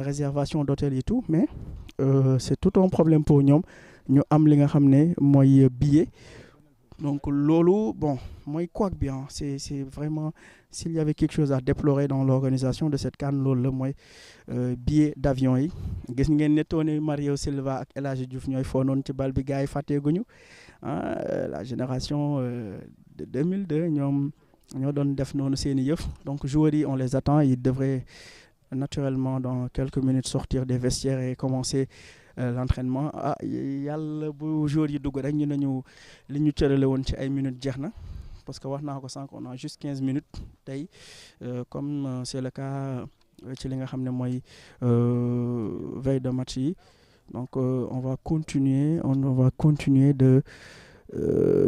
réservation d'hôtel et tout, mais c'est tout un problème pour ñoom ñu am li nga xam ne mooy billet. Donc loolu bon mooy couac bi c'est vraiment s'il y avait quelque chose à déplorer dans l'organisation de cette CAN loolu la mooy billet d'avion yi. Gis ngeen ne Tony Mario Silva ak El Hadji Diouf ñooy foonoon ci bal bi gars yi fàtteeguñu la génération de 2002 ñoom ñoo doon def noonu seeni yëf. Donc joueurs yi on les attend, ils devraient naturellement dans quelques minutes sortir des vestiaires et commencer l'entraînement. Yàlla bu joueurs yi dugg rek ñu nañu li ñu cërale woon ci ay minutes jeex na, parce que wax naa ko sànq on a juste 15 minutes tey comme c'est le cas ci li nga xam ne mooy veille de match yi. Donc on va continuer de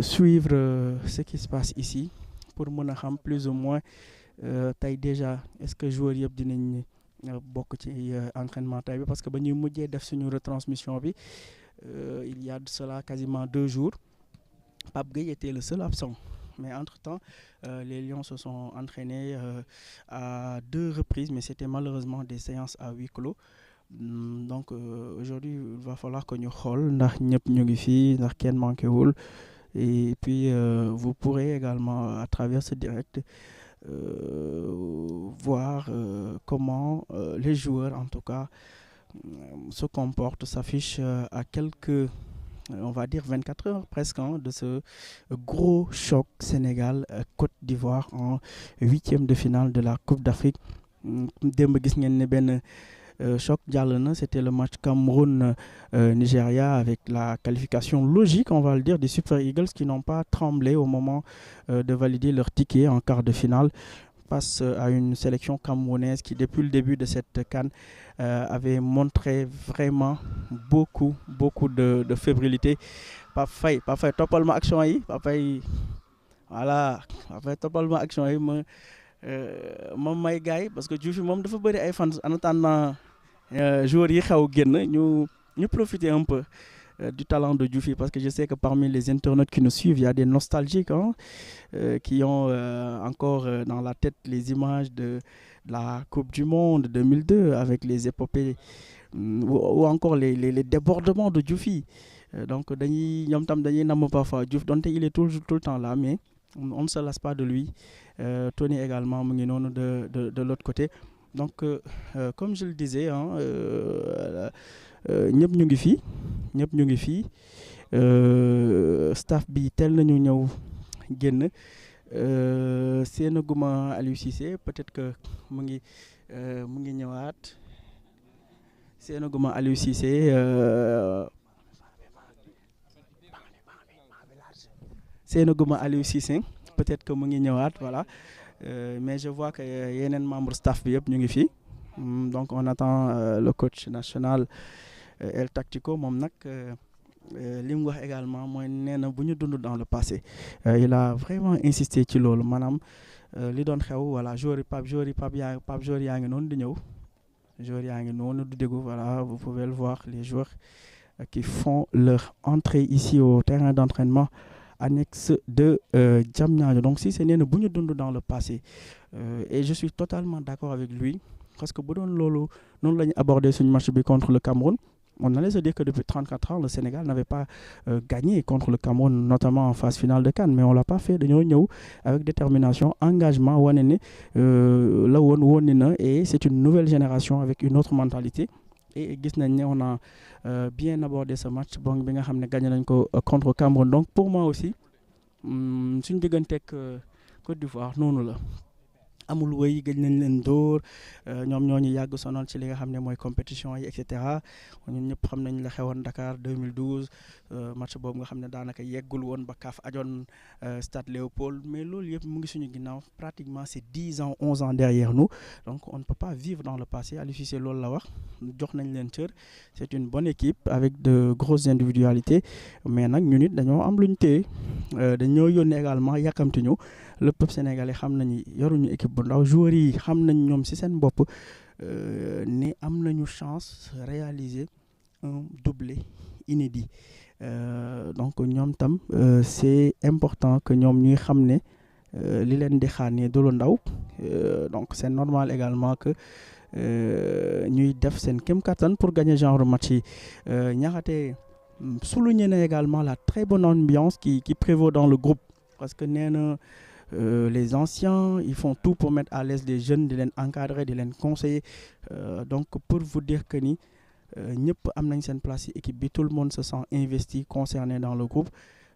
suivre ce qui se passe ici pour mën a xam plus ou moins tey déjà est-ce que joueurs yëpp dinañ bokk ci entraînement tey bi, parce que ba ñuy mujjee def suñu retransmission bi il y a de cela quasiment 2 jours, Pape Gueye était le seul absent. Mais entre-temps, les Lions se sont entraînés à 2 reprises, mais c'était malheureusement des séances à huis clos. Donc aujourd'hui, il va falloir que ñu xool ndax ñëpp ñu ngi fii, ndax kenn manqué wul. Et puis vous pourrez également à travers ce direct voir comment les joueurs en tout cas se comportent, s'affichent à quelques on va dire 24 heures presque de ce gros choc Sénégal-Côte d'Ivoire en 8e de finale de la Coupe d'Afrique. Démb gis ngeen ne benn choc jàll na, c'était le match Cameroun-Nigeria avec la qualification logique, on va le dire, des Super Eagles qui n'ont pas tremblé au moment de valider leur ticket en quart de finale face à une sélection camerounaise qui depuis le début de cette CAN avait montré vraiment beaucoup de fébrilité. Pape Faye toppal ma action yi, Pape Faye voilà, Pape Faye toppal ma action yi moom may gars yi, parce que Diouf moom dafa bëri ay fans en attendant joueurs yi xew génn ñu profiter un peu du talent de Diouf, parce que je sais que parmi les internautes qui nous suivent, il y a des nostalgiques qui ont encore dans la tête les images de la Coupe du Monde 2002 avec les épopées ou encore les débordements de Diouf. Donc ñoom tam dañuy namm parfois Diouf, donte il est tout le temps là, mais on ne se lasse pas de lui. Tony également mu ngi noonu de l'autre côté. Donc comme je le disais ñëpp ñu ngi fii staff bi tel nañu ñëw génn seenaguma Aliou Cissé, peut-être que mu ngi ñëwaat seenaguma Aliou Cissé peut-être que mu ngi ñëwaat, voilà. Mais je vois que yeneen membre staff bi yëpp ñu ngi fii. Donc on attend le coach national El Tactico moom nag li mu wax également mooy nee na bu ñu dund dans le passé. Il a vraiment insisté ci loolu maanaam li doon xew, voilà, joueurs yaa ngi noonu di ñëw, joueurs yaa ngi noonu di déggu, voilà, vous pouvez le voir, les joueurs qui font leur entrée ici au terrain d'entraînement annexe de Diamniadio. Donc si c'est nee na bu ñu dund dans le passé et je suis totalement d'accord avec lui, parce que bu doon loolu noonu la ñu abordé suñu match bi contre le Cameroun, on allait se dire que depuis 34 ans le Sénégal n'avait pas gagné contre le Cameroun, notamment en phase finale de CAN, mais on l'a pas fait. Dañoo ñëw avec détermination, engagement, wane ne la woon ni na, et c'est une nouvelle génération avec une autre mentalité. Et gis nañ ne on a bien abordé ce match bon bi nga xam ne gagné nañ ko contre Cameroun. Donc pour moi aussi suñu digganteeg Côte d'Ivoire noonu la. Amul wéy gëj nañ leen dóor, ñoom ñoo ñu yàgg sonal ci li nga xam ne mooy compétition yi et cetera. Ñun ñëpp xam nañ la xewoon Dakar 2012 match boobu nga xam ne daanaka yeggul woon ba kaaf ajoon Stade Léopold, mais loolu yëpp mu ngi suñu ginnaaw. Pratiquement c'est 10 ans 11 ans derrière nous, donc on ne peut pas vivre dans le passé. Aliou Cissé loolu la wax, jox nañ leen cër. C'est une bonne équipe avec de grosses individualités, mais nag ñun it dañoo am lu ñu téye, dañoo yónnee également yàkkamti ñu. Le peuple sénégalais xam nañu yoruñu équipe bu ndaw, joueurs yi xam nañ ñoom ci seen bopp ne am nañu chance réaliser un doublé inédit. Donc ñoom tam c'est important que ñoom ñuy xam ne li leen di xaar ne du lu ndaw. Donc c'est normal également que ñuy def seen kem kattan pour gagner genre match yi Niakhaté souligné na également la très bonne ambiance qui prévaut dans le groupe parce que nee na les anciens ils font tout pour mettre à l'aise les jeunes di leen encadrer di leen conseiller donc pour vous dire que ni ñëpp am nañ seen place ci équipe bi tout le monde se sent investi concerné dans le groupe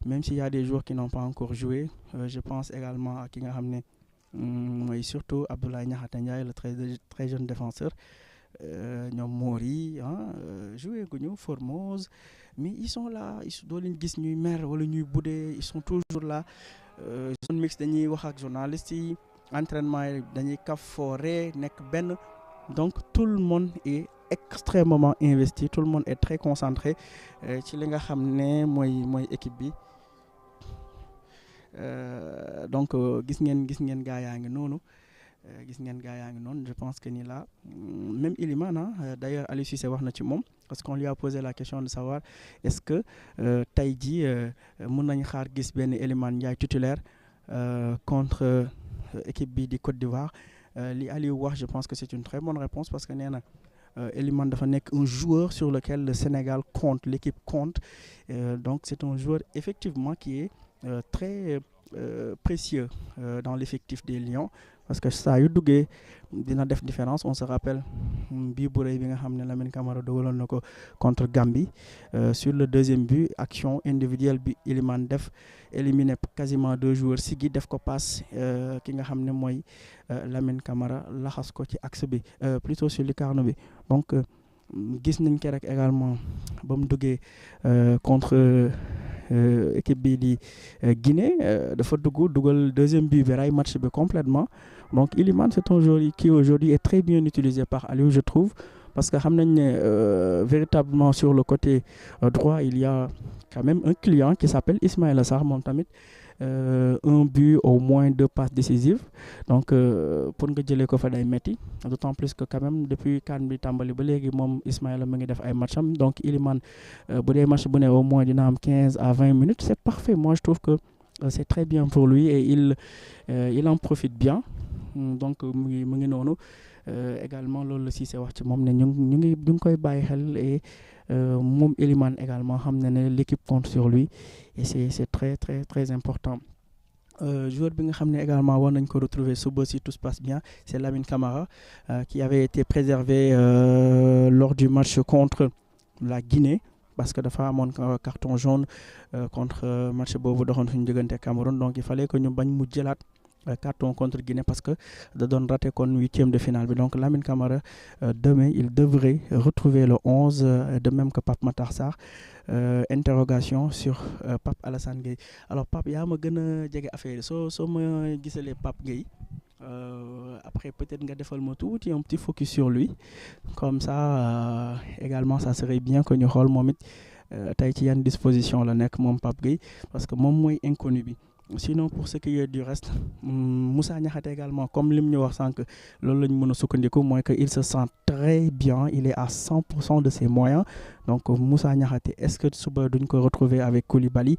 même s'il y a des joueurs qui n'ont pas encore joué je pense également à ki nga xam ne mooy surtout Abdoulaye Niakhaté Ndiaye le très jeune défenseur ñoom Mori joué guñu Formose mais ils sont là doo leen gis ñuy mer wala ñuy budee ils sont toujours là zone mixte dañuy wax ak journalistes yi entraînement yi dañuy kaf foore nekk benn donc tout le monde est extrêmement investi tout le monde est très concentré ci li nga xam ne mooy équipe bi donc gis ngeen gaa yaa ngi noonu je pense que ni là même Iliman d'ailleurs Aliou Cissé wax na ci moom parce qu'on lui a posé la question de savoir est-ce que tey jii mën nañ xaar gis benn Iliman Ndiaye titulaire contre équipe bi di Côte d'Ivoire li Aliou wax je pense que c'est une très bonne réponse parce que nee na Iliman dafa nekk un joueur sur lequel le Sénégal compte l'équipe compte donc c'est un joueur effectivement qui est très précieux dans l'effectif des Lions parce que saa yu duggee dina def différence on se rappelle bii bu rëy bi nga xam ne Lamine Camara dogaloon na ko contre Gambie sur le deuxième but action individuelle bi Iliman def éliminé quasiment 2 joueurs sigi def ko passe ki nga xam ne mooy Lamine Camara laxas ko ci axe bi plutôt sur lucarne bi donc gis nañ ko rek également ba mu duggee contre équipe bi di Guinée dafa dugal deuxième but bi ray match bi complètement donc Iliman c'est un joueur qui aujourd'hui est très bien utilisé par Aliou je trouve parce que xam nañ ne véritablement sur le côté droit il y a quand même un client qui s'appelle Ismaïla Sarr moom tamit un but au moins 2 passes décisives donc pour nga jëlee ko fa day metti d'autant plus que quand même depuis CAN bi tàmbali ba léegi moom Ismaïla mu ngi def ay matcham donc Iliman bu dee match bu ne au moins dina am 15 à 20 minutes c'est parfait moi je trouve que c'est très bien pour lui et il en profite bien donc mu ngi noonu également loolu la Cissé wax ci moom ne ñu ngi koy bàyyi xel et moom Iliman également xam ne l'équipe compte sur lui et c'est très très très important joueur bi nga xam ne également war nañ ko retrouver suba si tout se passe bien c'est Lamine Camara qui avait été préservé lors du match contre la Guinée parce que dafa amoon carton jaune contre match boobu doxoon suñu diggante Cameroun donc il fallait que ñu bañ mu jëlaat carton contre Guinée parce que da doon raté kon 8e de finale bi donc Lamine Camara demain il devrait retrouver le 11 de même que Pape Matar Sarr interrogation sur Pape Alassane Gueye alors Pape yaa ma gën a jege affaire soo ma gisalee Pape Gueye après peut-être nga defal ma tuuti un petit focus sur lui comme ça également ça serait bien que ñu xool moom it tey ci yan disposition la nekk moom Pape Gueye parce que moom mooy inconnu bi sinon pour ce qui est du reste Moussa Niakhaté également comme lim ñu wax sànq loolu la ñu mën a sukkandiku mooy que il se sent très bien il est à 100% de ses moyens donc Moussa Niakhaté est-ce que suba duñ ko retrouver avec Koulibaly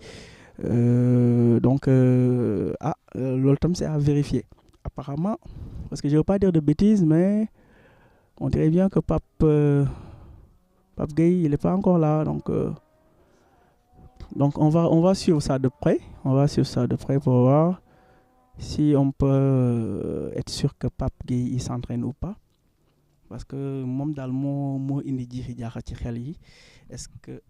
donc loolu tam c'est à vérifier apparemment parce que je veux pas dire de bêtises mais on dirait bien que Pape Gueye il est pas encore là donc on va suivre ça de près pour voir si on peut être sûr que Pape Gueye il s'entraîne ou pas parce que moom daal moo indi jiixi jaaxa ci xel yi est-ce que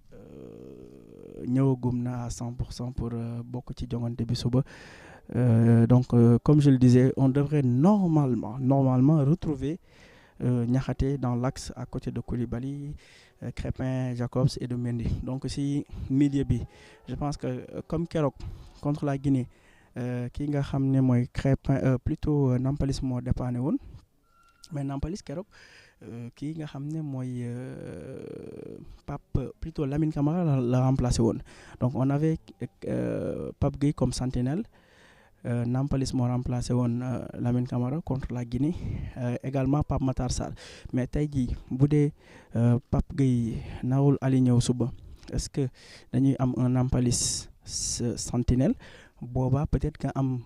ñëwagum na à 100% pour bokk ci joŋante bi suba donc comme je le disais on devrait normalement retrouver Niakhaté dans l'axe à côté de Koulibaly Crépin Jacobs et de Mendy donc si milieu bi je pense que comme keroog contre la Guinée ki nga xam ne mooy Crépin plutôt Nampalys moo dépanné woon mais Nampalys keroog kii nga xam ne mooy Pape plutôt Lamine Camara la remplacé woon donc on avait Pape Gueye comme sentinelle Nampalys moo remplacé woon Lamine Camara contre la Guinée également Pape Matar Sarr mais tey jii bu dee Pape Gueye nawul aligné wu suba est-ce que dañuy am un Nampalys sentinelle boobaa peut-être que am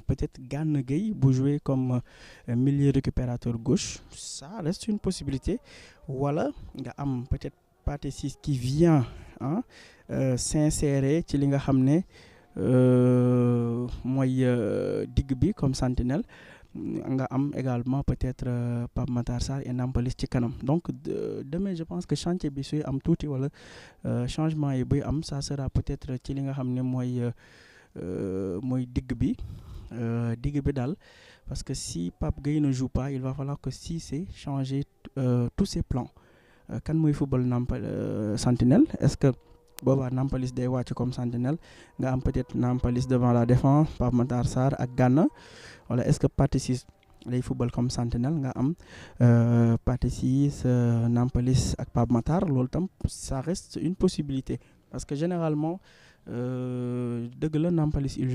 peut-être Gana Gueye bu jouer comme milieu récupérateur gauche, ça reste une possibilité. Wala nga am peut-être Pathé Ciss qui vient s'insérer ci li nga xam ne mooy digg bi comme sentinelle. Nga am également peut-être Pape Matar Sarr et Nampalys ci kanam. Donc demain je pense que chantier bi suy am tuuti wala changement yi buy am, ça sera peut-être ci li nga xam ne mooy digg bi daal, parce que si Pape Gueye ne joue pas, il va falloir que Cissé changer tous ses plans. Kan mooy football sentinelle, est-ce que boobaa Nampalys day wàcc comme sentinelle, nga am peut-être Nampalys devant la défense, Pape Matar Sarr ak Gana, wala est-ce que Pathé Ciss lay football comme sentinelle, nga am Pathé Ciss, Nampalys ak Pape Matar. Loolu tam ça reste une possibilité, parce que généralement dëgg la Nampalys il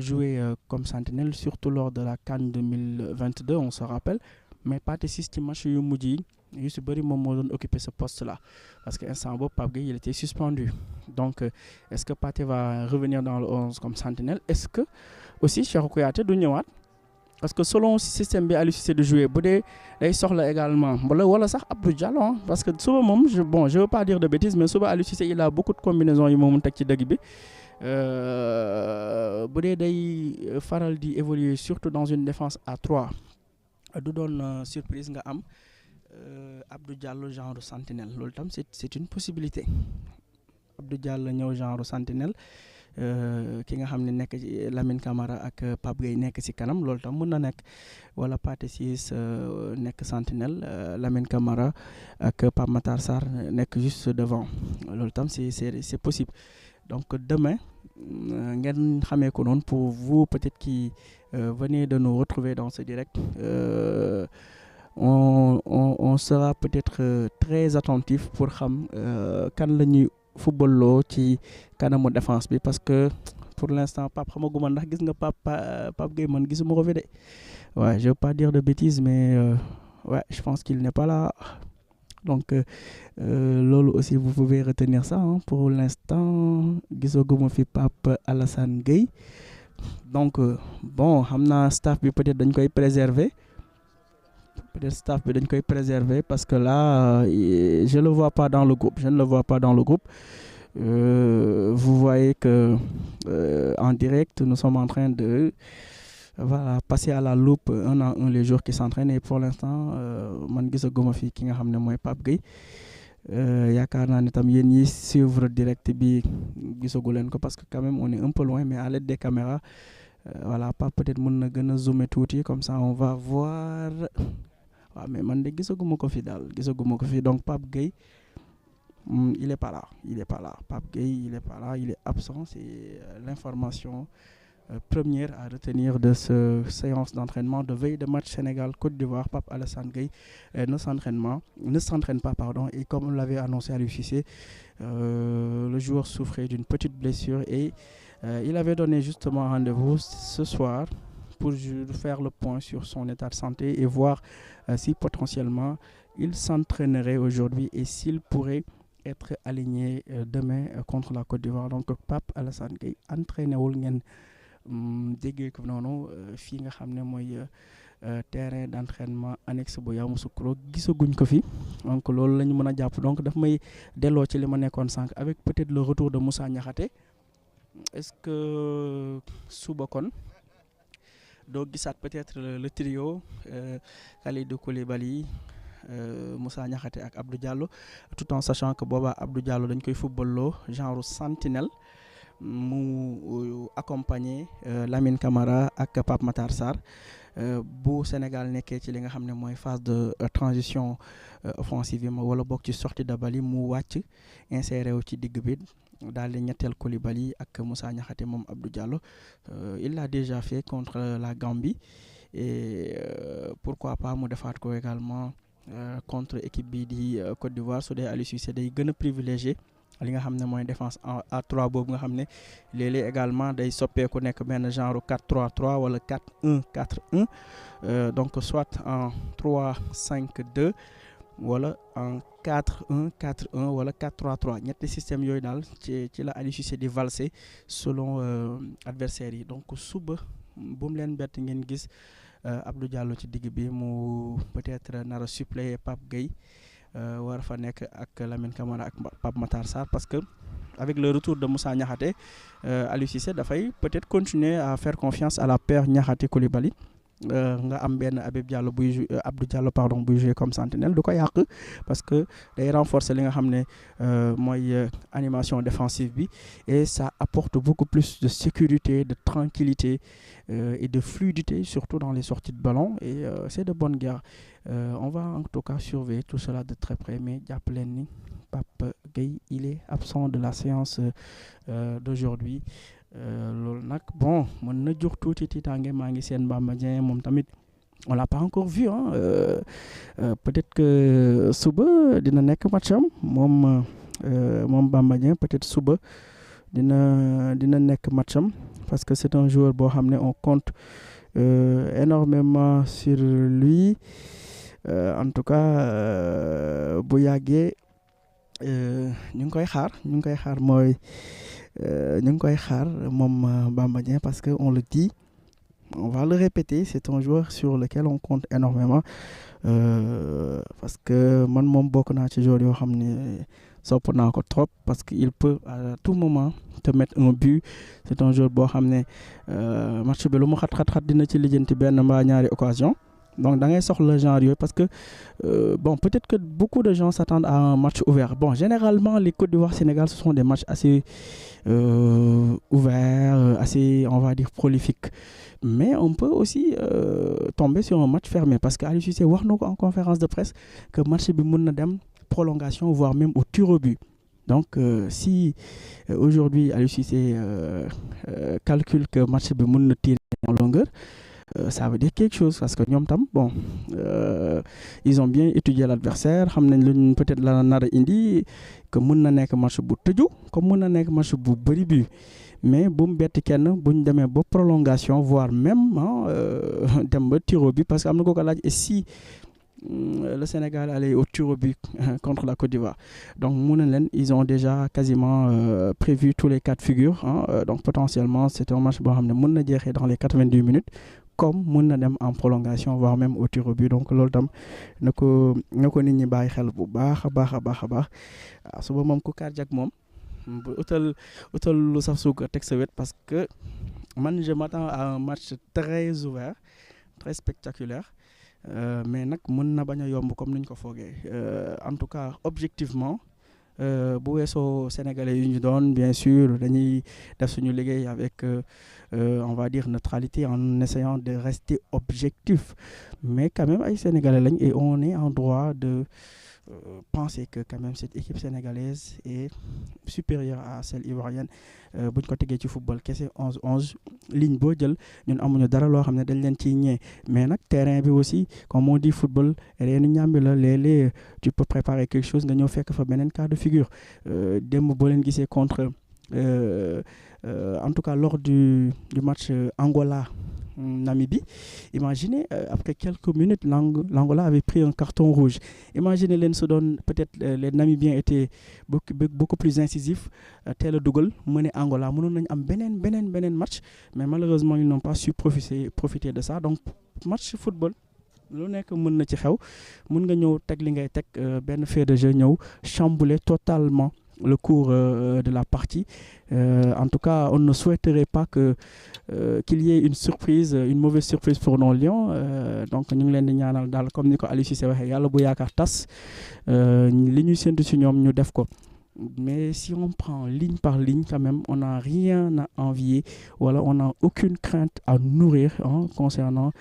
jouait comme sentinelle surtout lors de la CAN 2022, on se rappelle, mais Pathé Ciss ci match yu mujj yi yu si bëri moom moo doon occuper ce poste là, parce que instant boobu Pape Gueye il était suspendu. Donc est-ce que Pathé va revenir dans le 11 comme sentinelle, est-ce que aussi Cheikhou Kouyaté du ñëwaat, parce que selon système bi Aliou Cissé de jouer, bu dee day soxla également wala sax Abdou Diallo, parce que suba moom je veux pas dire de bêtises, mais suba Aliou Cissé il a beaucoup de combinaisons yi moomu teg ci dëgg bi. Bu dee day faral di évoluer surtout dans une défense à 3, du doon surprise nga am Abdou Diallo genre sentinelle. Loolu tam c'est une possibilité. Abdou Diallo ñëw genre sentinelle, ki nga xam ne nekk ci Lamine Camara ak Pape Gueye nekk ci kanam, loolu tam mën na nekk. Wala Pathé Ciss nekk sentinelle, Lamine Camara ak Pape Matar Sarr nekk juste devant. Loolu tam c'est possible. Donc demain ngeen xamee ko noonu, pour vous peut-être qui venez de nous retrouver dans ce direct, on sera peut-être très attentif pour xam kan la ñuy football loo ci kanamu défense bi, parce que pour l'instant Pape xamaguma ndax gis nga Pape Gueye man gisuma ko fi de. Ouais, je veux pas dire de bêtises, mais ouais, je pense qu'il n'est pas là. Donc loolu aussi vous pouvez retenir ça, pour l'instant gisaguma fi Pape Alassane Gueye. Donc bon, xam naa staff bi peut-être dañ koy préserver. Parce que là je le vois pas dans le groupe. Vous voyez que en direct nous sommes en train de passer à la loupe un à un les joueurs qui s'entraînent, et pour l'instant man gisaguma fi ki nga xam ne mooy Pape Gueye. Yaakaar naa ne tam yéen ñi suivre direct bi gisagu leen ko, parce que quand même on est un peu loin, mais à l'aide des caméras voilà, Pape peut-être mën na gën a zoomer tuuti, comme ça on va voir. waaw mais man de gisaguma ko fi daal, donc Pape Gueye il est pas là. Pape Gueye il est pas là, il est absent. C'est l'information première à retenir de ce séance d'entraînement de veille de match Sénégal-Côte d'Ivoire. Pape Alassane Gueye ne s'entraîne pas, et comme on l'avait annoncé à Aliou Cissé, le joueur souffrait d'une petite blessure, et il avait donné justement rendez-vous ce soir pour faire le point sur son état de santé et voir si potentiellement il s'entraînerait aujourd'hui et s'il pourrait être aligné demain contre la Côte d'Ivoire. Donc Pape Alassane Gueye entraîné wul ngeen déggee ko noonu fii nga xam ne mooy terrain d'entraînement annexe bu Yamoussoukro, gisaguñ ko fi. Donc loolu la ñu mën a jàpp. Donc daf may delloo ci li ma nekkoon sànq, avec peut-être le retour de Moussa Niakhaté. Est-ce que suba kon doo gisaat peut-être le trio Kalidou Koulibaly, Moussa Niakhaté ak Abdou Diallo, tout en sachant que booba Abdou Diallo dañ koy footballoo genre sentinelle, mu accompagner Lamine Camara ak Pape Matar Sarr. Bu Sénégal nekkee ci li nga xam ne mooy phase de transition offensive wala bokk ci sortie de balle, mu wàcc inséré wu ci digg bi daal di ñetteel Koulibaly ak Moussa Niakhaté moom Abdou Diallo. Il l'a déjà fait contre la Gambie, et pourquoi pas mu defaat ko également contre équipe bi di Côte d'Ivoire. Su dee Aliou Cissé day gën a privilégié li nga xam ne mooy défense à 3 boobu nga xam ne léeg-léeg également day soppeeku nekk benn genre 4-3-3 wala 4-1-4-1, donc soit en 3-5-2 wala en 4-1-4-1 wala 4-3-3. ñetti système yooyu daal ci la Aliou Cissé di valser selon adversaires yi. Donc suba bu mu leen bett ngeen gis Abdou Diallo ci digg bi mu peut-être nar a suppléer Pape Gueye war fa nekk ak Lamine Camara ak Pape Matar Sarr parce que avec le retour de Moussa Niakhaté Aliou Cissé dafay peut-être continuer à faire confiance à la paire Niakhaté Koulibaly nga am benn Habib Diallo Abdou Diallo pardon buy jouer comme sentinelle du ko yàq parce que day renforcer li nga xam ne mooy animation défensive bi et ça apporte beaucoup plus de sécurité, de tranquillité et de fluidité surtout dans les sorties de ballon et c'est de bonne guerre. On va en tout cas surveiller tout cela de très près mais jàpp leen ni Pape Gueye il est absent de la séance d'aujourd'hui. Loolu nag bon mën na jox tuuti tiitaange maa ngi seen Bamba Dieng moom tamit on l'a pas encore vu peut-être que suba dina nekk matcham moom Bamba Dieng peut-être suba dina nekk matcham parce que c'est un joueur boo xam ne on compte énormément sur lui en tout cas bu yàggee ñu ngi koy xaar mooy ñu ngi koy xaar moom Bamba Dieng parce que on le dit on va le répéter c'est un joueur sur lequel on compte énormément parce que man moom bokk naa ci joueur yoo xam ne sopp naa ko trop parce que il peut à tout moment te mettre un but c'est un joueur boo xam ne match bi lu mu xat dina ci lijjanti benn mbaa ñaari occasion donc da ngay soxla genre yooyu parce que bon peut-être que beaucoup de gens s'attendent à un match ouvert bon généralement les Côte d'Ivoire Sénégal ce sont des matchs assez ouverts assez on va dire prolifiques mais on peut aussi tomber sur un match fermé parce que Aliou Cissé wax na ko en conférence de presse que match bi mën na dem prolongation voire même au tir au but donc si aujourd'hui Aliou Cissé calcule que match bi mën na tirer en longueur ça veut dire quelque chose parce que ñoom tam bon ils ont bien étudié l'adversaire xam nañ luñ peut-être la nar a indi que mën na nekk match bu tëju comme mën na nekk match bu bëri but mais bu mu bett kenn bu ñu demee ba prolongation voire même dem ba tir au but parce que am na ko laaj et si le Sénégal allait au tir au but contre la Côte d'Ivoire donc mun na leen ils ont déjà quasiment prévu tous les cas de figure donc potentiellement c'est un match boo xam ne mën na jeexee dans les 90 minutes comme mën na dem en prolongation voire même au tir au but donc loolu tam na ko nit ñi bàyyi xel bu baax a baax waaw suba moom ku cardiaque moom bu utal lu saf suukar teg sa wet parce que man je m'attends à un match très ouvert très spectaculaire mais nag mën na bañ a yomb comme niñ ko foogee en tout cas objectivement bu weesoo sénégalais yu ñu doon bien sûr dañuy def suñu liggéey avec on va dire neutralité en essayant de rester objectif mais quand même ay sénégalais lañ et on est en droit de penser que quand même cette équipe sénégalaise est supérieure à celle ivoirienne buñ ko tegee ci football kese 11 ligne boo jël ñun amuñu dara loo xam ne dañ leen ciy ñee mais nag terrain bi aussi comme on dit football reenu ñàmbi la léeg-léeg tu peux préparer quelque chose nga ñëw fekk fa beneen cas de figure démb boo leen gisee contre en tout cas lors du match Angola Namibie, imaginez après quelques minutes l'Angola avait pris un carton rouge. Imaginez leen su doon peut-être les Namibiens étaient beaucoup plus incisifs teel a dugal mené Angola mënoon nañ am beneen match mais malheureusement ils n'ont pas su profiter de ça donc match football lu nekk mën na ci xew mën nga ñëw teg li ngay teg benn fait de jeu ñëw chambouler totalement le cours de la partie. En tout cas, on ne souhaiterait pas qu'il y ait une mauvaise surprise pour nos Lions. Donc, ñu ngi leen di ñaanal daal comme ni ko Aliou Cissé waxee yàlla bu yaakaar tas li ñuy séntu ci ñoom ñu def ko. Mais si on prend ligne par ligne, quand même, on n'a rien à envier. Voilà, on n'a aucune crainte à nourrir concernant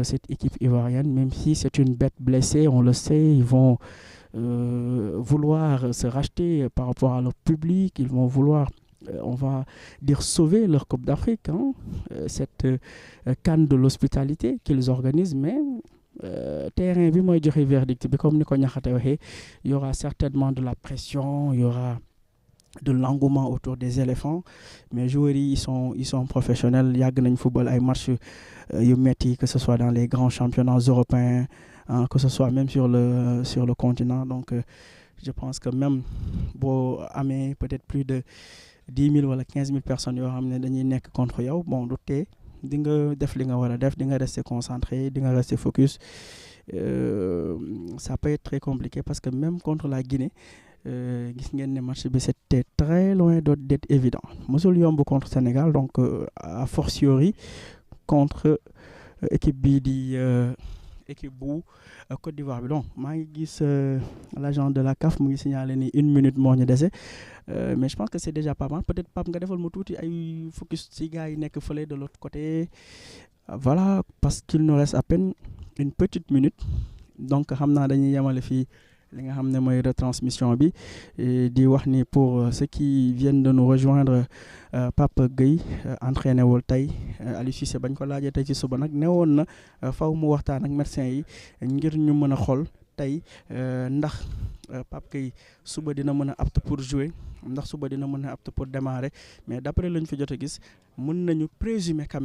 cette équipe ivoirienne, même si c'est une bête blessée, on le sait, ils vont vouloir se racheter par rapport à leur public, ils vont vouloir, on va dire, sauver leur Coupe d'Afrique, cette canne de l'hospitalité qu'ils organisent, mais terrain bi mooy joxe verdict bi comme ni ko Niakhaté waxee il y aura certainement de la pression, il y aura de l'engouement autour des éléphants, mais joueurs yi ils sont professionnels, yàgg nañ football ay match yu metti que ce soit dans les grands championnats européens, que ce soit même sur le continent. Donc je pense que même boo amee peut-être plus de 10 000 wala 15 000 personnes yoo xam ne dañuy nekk contre yow bon du tee di nga def li nga war a def di nga rester concentré di nga rester focus. Ça peut être très compliqué parce que même contre la Guinée gis ngeen ne match bi c'était très loin d'être évident mosul yomb contre Sénégal donc a fortiori contre équipe bii di équipe bu Côte d'Ivoire bi donc maa ngi gis l'agent de la CAF mu ngi signalé ni 1 minute moo ñu dese mais je pense que c'est déjà pas mal peut-être Pape nga defal ma tuuti ay focus ci gars yi nekk fële de l'autre côté voilà parce qu'il nous reste à peine une petite minute donc xam naa dañuy yemale fii li nga xam ne mooy retransmission bi di wax ni pour ceux qui viennent de nous rejoindre Pape Gueye entraîné wul tey Aliou Cissé bañ ko laajee tey ci suba nag newoon na faw mu waxtaan ak médecin yi ngir ñu mën a xool tey ndax Pape Gueye suba dina mën a apte pour jouer ndax suba dina mën a apte pour démarrer mais d'après lañ fi jot a gis mën nañu présumer quand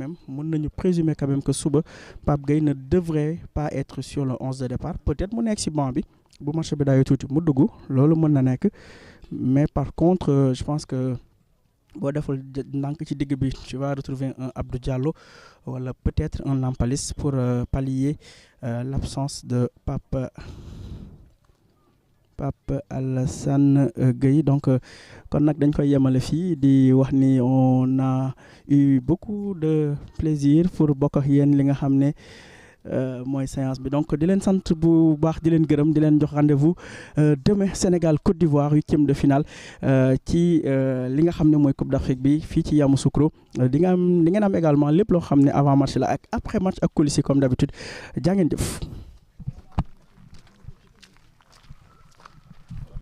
même que suba Pape Gueye ne devrait pas être sur le 11 de départ peut-être mu nekk ci banc bi bu match bi daayoo tuuti mu dugg loolu mën na nekk mais par contre je pense que boo deful ndànk ci digg bi tu vas retrouver un Abdou Diallo wala peut-être un Nampalys pour pallier l'absence de Pape Alassane Gueye donc kon nag dañ koy yemale fii di wax ni on a eu beaucoup de plaisir pour bokk ak yéen li nga xam ne mooy séance bi donc di leen sant bu baax di leen gërëm di leen jox rendez-vous demain Sénégal Côte d'Ivoire 8e de finale ci li nga xam ne mooy Coupe d'Afrique bi fii ci Yamoussoukro di ngeen am également lépp loo xam ne avant match la ak après match ak coulisses comme d'habitude jaa ngeen jëf.